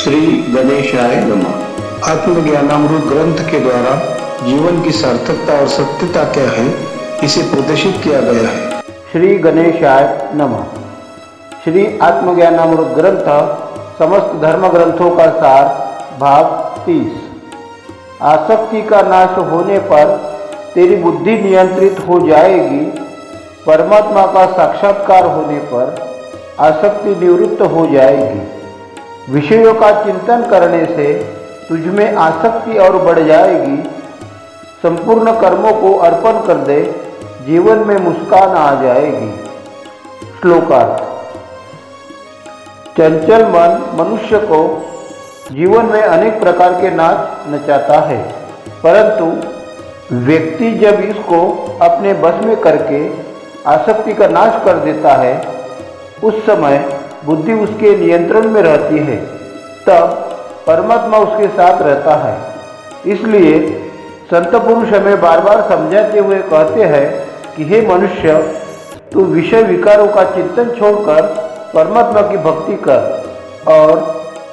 श्री गणेशाय नमः। आत्मज्ञानामृत ग्रंथ के द्वारा जीवन की सार्थकता और सत्यता क्या है, इसे प्रदर्शित किया गया है। श्री गणेशाय नमः। श्री आत्मज्ञानामृत ग्रंथ समस्त धर्म ग्रंथों का सार, भाग 30। आसक्ति का नाश होने पर तेरी बुद्धि नियंत्रित हो जाएगी। परमात्मा का साक्षात्कार होने पर आसक्ति निवृत्त हो जाएगी। विषयों का चिंतन करने से तुझमें आसक्ति और बढ़ जाएगी। संपूर्ण कर्मों को अर्पण कर दे, जीवन में मुस्कान आ जाएगी। श्लोकार्थ। चंचल मन मनुष्य को जीवन में अनेक प्रकार के नाच नचाता है, परंतु व्यक्ति जब इसको अपने बस में करके आसक्ति का नाश कर देता है, उस समय बुद्धि उसके नियंत्रण में रहती है। तब परमात्मा उसके साथ रहता है। इसलिए संत पुरुष हमें बार बार समझाते हुए कहते हैं कि हे मनुष्य, तू विषय विकारों का चिंतन छोड़कर परमात्मा की भक्ति कर और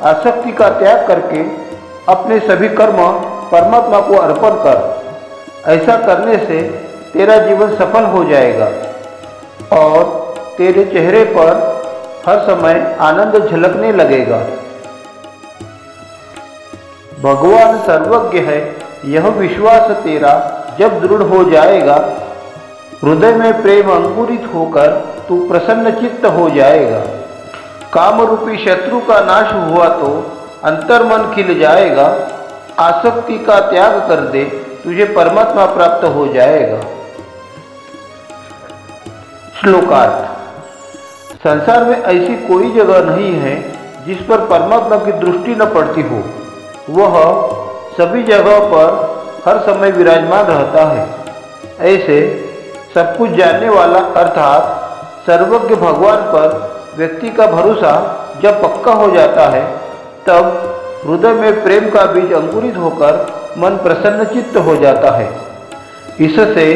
आसक्ति का त्याग करके अपने सभी कर्म परमात्मा को अर्पण कर। ऐसा करने से तेरा जीवन सफल हो जाएगा और तेरे चेहरे पर हर समय आनंद झलकने लगेगा। भगवान सर्वज्ञ है, यह विश्वास तेरा जब दृढ़ हो जाएगा, हृदय में प्रेम अंकुरित होकर तू प्रसन्न चित्त हो जाएगा। काम रूपी शत्रु का नाश हुआ तो अंतर्मन खिल जाएगा। आसक्ति का त्याग कर दे, तुझे परमात्मा प्राप्त हो जाएगा। श्लोकार्थ। संसार में ऐसी कोई जगह नहीं है जिस पर परमात्मा की दृष्टि न पड़ती हो। वह सभी जगह पर हर समय विराजमान रहता है। ऐसे सब कुछ जानने वाला अर्थात सर्वज्ञ भगवान पर व्यक्ति का भरोसा जब पक्का हो जाता है, तब हृदय में प्रेम का बीज अंकुरित होकर मन प्रसन्नचित्त हो जाता है। इससे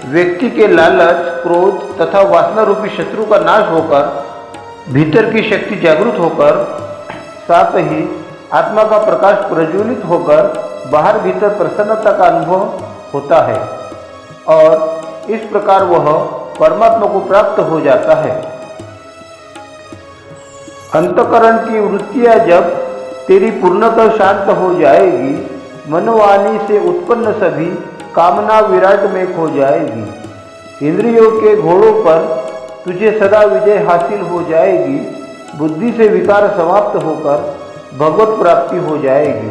व्यक्ति के लालच, क्रोध तथा वासना रूपी शत्रु का नाश होकर भीतर की शक्ति जागृत होकर, साथ ही आत्मा का प्रकाश प्रज्वलित होकर बाहर भीतर प्रसन्नता का अनुभव होता है और इस प्रकार वह परमात्मा को प्राप्त हो जाता है। अंतःकरण की वृत्तियां जब तेरी पूर्णतः शांत हो जाएगी, मनवाणी से उत्पन्न सभी कामना विराट में खो जाएगी। इंद्रियों के घोड़ों पर तुझे सदा विजय हासिल हो जाएगी। बुद्धि से विकार समाप्त होकर भगवत प्राप्ति हो जाएगी।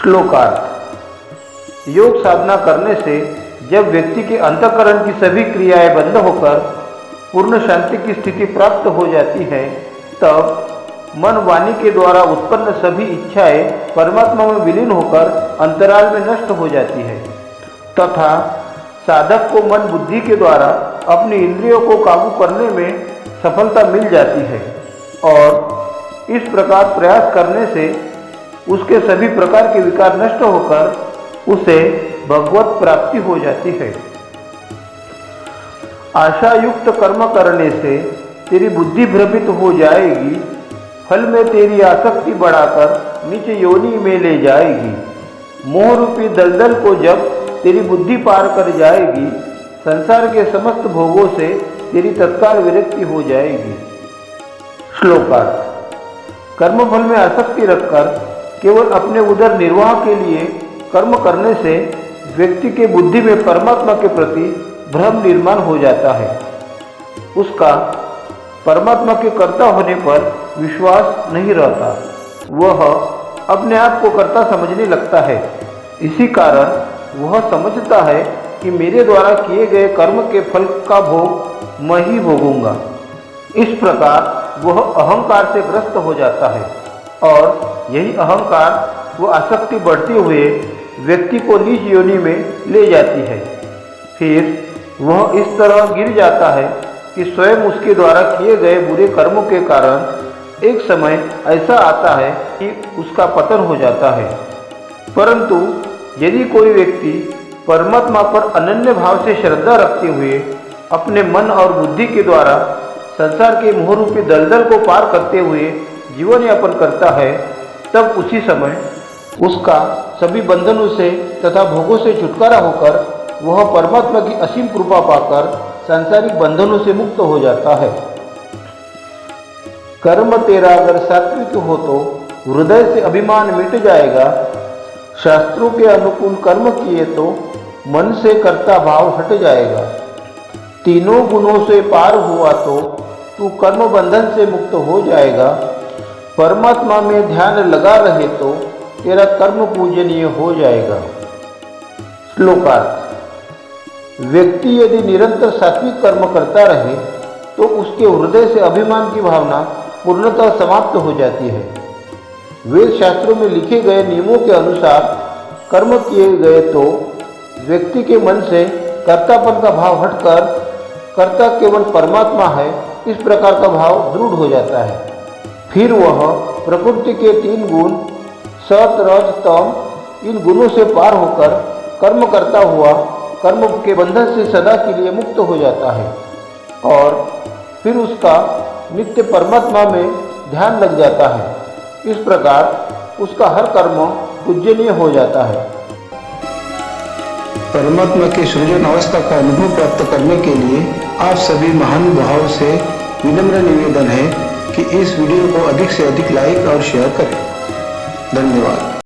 श्लोकार्थ। योग साधना करने से जब व्यक्ति के अंतःकरण की सभी क्रियाएं बंद होकर पूर्ण शांति की स्थिति प्राप्त हो जाती है, तब मन वाणी के द्वारा उत्पन्न सभी इच्छाएं परमात्मा में विलीन होकर अंतराल में नष्ट हो जाती है तथा साधक को मन बुद्धि के द्वारा अपनी इंद्रियों को काबू करने में सफलता मिल जाती है और इस प्रकार प्रयास करने से उसके सभी प्रकार के विकार नष्ट होकर उसे भगवत प्राप्ति हो जाती है। आशा युक्त कर्म करने से तेरी बुद्धि भ्रमित हो जाएगी। फल में तेरी आसक्ति बढ़ाकर नीचे योनि में ले जाएगी। मोह रूपी दलदल को जब तेरी बुद्धि पार कर जाएगी, संसार के समस्त भोगों से तेरी तत्काल विरक्ति हो जाएगी। श्लोकार्थ। कर्म फल में आसक्ति रखकर केवल अपने उदर निर्वाह के लिए कर्म करने से व्यक्ति के बुद्धि में परमात्मा के प्रति भ्रम निर्माण हो जाता है। उसका परमात्मा के कर्ता होने पर विश्वास नहीं रहता। वह अपने आप को कर्ता समझने लगता है। इसी कारण वह समझता है कि मेरे द्वारा किए गए कर्म के फल का भोग मैं ही भोगूंगा। इस प्रकार वह अहंकार से ग्रस्त हो जाता है और यही अहंकार व आसक्ति बढ़ते हुए व्यक्ति को नीच योनि में ले जाती है। फिर वह इस तरह गिर जाता है कि स्वयं उसके द्वारा किए गए बुरे कर्मों के कारण एक समय ऐसा आता है कि उसका पतन हो जाता है। परंतु यदि कोई व्यक्ति परमात्मा पर अनन्य भाव से श्रद्धा रखते हुए अपने मन और बुद्धि के द्वारा संसार के मोहरूपी दलदल को पार करते हुए जीवन यापन करता है, तब उसी समय उसका सभी बंधनों से तथा भोगों से छुटकारा होकर वह परमात्मा की असीम कृपा पाकर सांसारिक बंधनों से मुक्त हो जाता है। कर्म तेरा अगर सात्विक हो तो हृदय से अभिमान मिट जाएगा। शास्त्रों के अनुकूल कर्म किए तो मन से कर्ता भाव हट जाएगा। तीनों गुणों से पार हुआ तो तू कर्म बंधन से मुक्त हो जाएगा। परमात्मा में ध्यान लगा रहे तो तेरा कर्म पूजनीय हो जाएगा। श्लोकार्थ। व्यक्ति यदि निरंतर सात्विक कर्म करता रहे तो उसके हृदय से अभिमान की भावना पूर्णतः समाप्त हो जाती है। वेद शास्त्रों में लिखे गए नियमों के अनुसार कर्म किए गए तो व्यक्ति के मन से कर्तापन का भाव हटकर कर्ता केवल परमात्मा है, इस प्रकार का भाव दृढ़ हो जाता है। फिर वह प्रकृति के 3 गुण सत रज तम, इन गुणों से पार होकर कर्म करता हुआ कर्म के बंधन से सदा के लिए मुक्त हो जाता है और फिर उसका नित्य परमात्मा में ध्यान लग जाता है। इस प्रकार उसका हर कर्म पूजनीय हो जाता है। परमात्मा की सृजन अवस्था का अनुभव प्राप्त करने के लिए आप सभी महानुभावों से विनम्र निवेदन है कि इस वीडियो को अधिक से अधिक लाइक और शेयर करें। धन्यवाद।